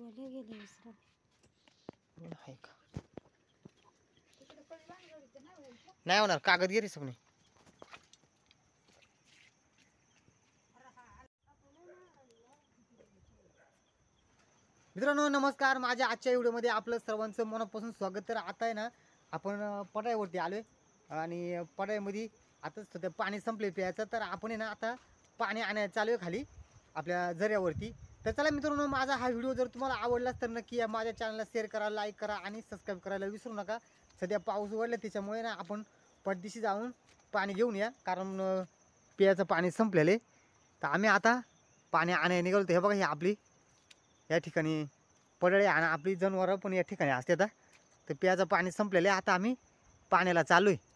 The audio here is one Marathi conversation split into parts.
आहे का नाही होणार कागद घे रे सगळे मित्रांनो नमस्कार माझ्या आजच्या व्हिडिओमध्ये आपलं सर्वांचं मनापासून स्वागत. तर आता आहे ना आपण पटाईवरती आलोय आणि पटाईमध्ये आता सध्या पाणी संपले प्यायचं तर आपण आहे ना आता पाणी आणायला चालू आहे खाली आपल्या झऱ्यावरती. तर चला मित्रांनो माझा हा व्हिडिओ जर तुम्हाला आवडलाच तर नक्की माझ्या चॅनलला शेअर करा, लाईक करा आणि सबस्क्राईब करायला विसरू नका. सध्या पाऊस उघडला त्याच्यामुळे ना आपण पटदिशी जाऊन पाणी घेऊन या कारण प्यायचं पाणी संपलेलं आहे. तर आम्ही आता पाणी आणायला निघालो. हे बघा ही आपली या ठिकाणी पडळे आणि आपली जनावरं पण या ठिकाणी असतात. तर प्यायचं पाणी संपलेलं आहे आता आम्ही पाण्याला चालू आहे.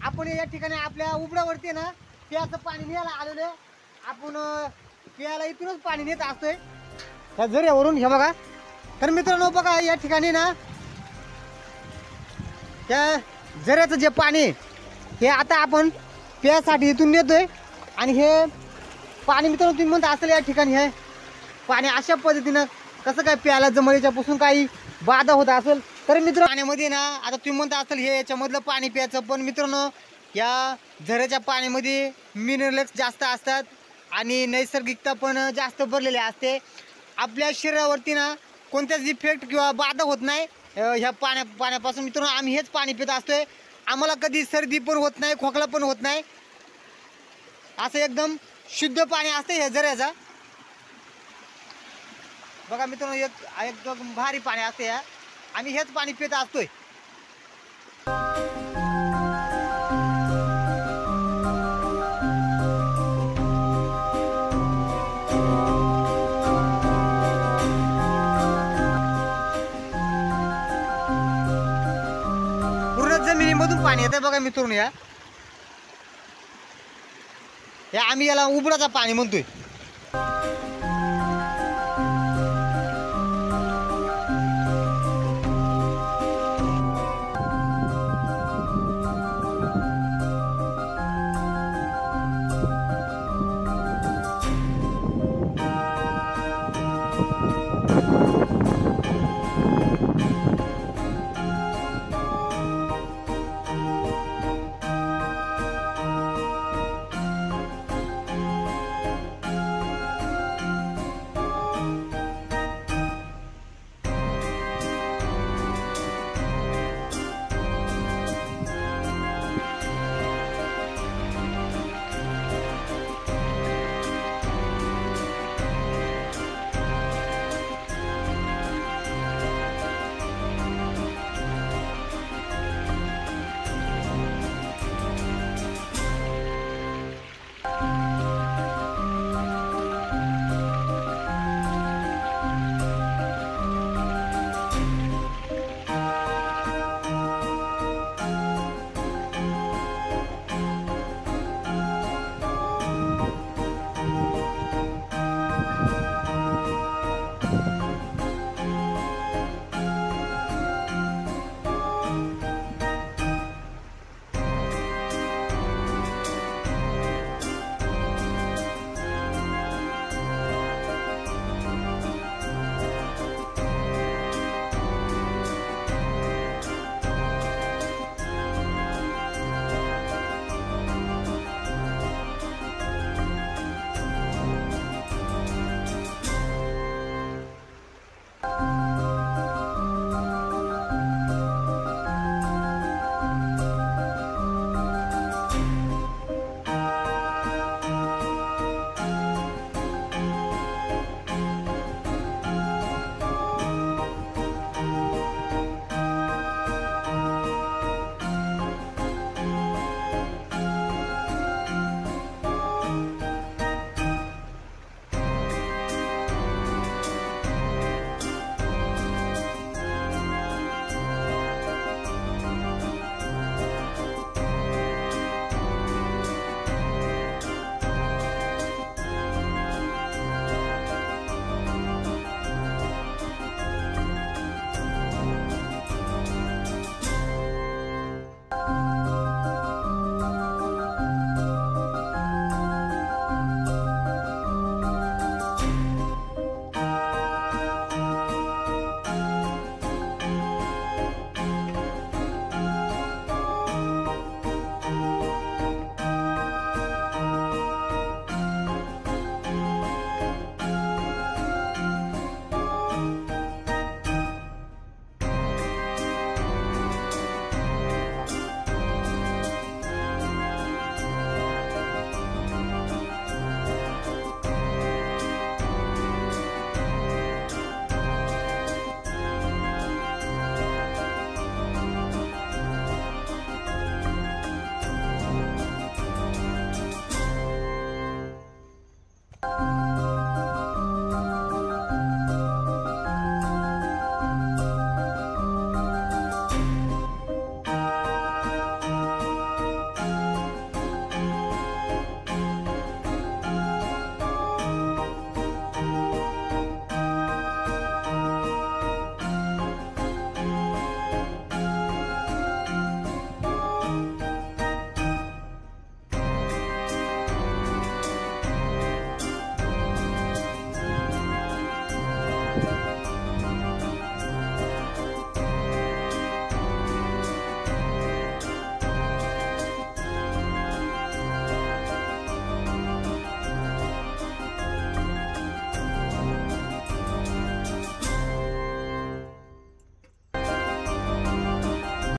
आपण या ठिकाणी आपल्या उबडावरती ना प्यायचं पाणी न्यायला आलेलो आहे. आपण प्यायला इथूनच पाणी नेत असतोय त्या झऱ्यावरून. हे बघा तर मित्रांनो बघा या ठिकाणी ना त्या झऱ्याचं जे पाणी हे आता आपण प्यायसाठी इथून नेतोय. आणि हे पाणी मित्रांनो तुम्ही म्हणता असेल या ठिकाणी हे पाणी अशा पद्धतीनं कसं काय प्यायला जमल्याच्यापासून काही बाधा होत असेल तर मित्र पाण्यामध्ये ना आता तुम्ही म्हणता असेल हे याच्यामधलं पाणी प्यायचं पण मित्रांनो या झऱ्याच्या पाण्यामध्ये मिनरल्स जास्त असतात आणि नैसर्गिकता पण जास्त भरलेली असते. आपल्या शरीरावरती ना कोणत्याच इफेक्ट किंवा बाधा होत नाही ह्या पाण्यापासून. मित्रांनो आम्ही हेच पाणी पित असतोय. आम्हाला कधी सर्दी पण होत नाही, खोकला पण होत नाही. असं एकदम शुद्ध पाणी असते ह्या झऱ्याचा. बघा मित्रांनो एकदम भारी पाणी असते. आम्ही हेच पाणी पित असतोय. पूर्ण जमिनीमधून पाणी येते बघा मित्रांनो. या आम्ही याला उबडाचं पाणी म्हणतोय.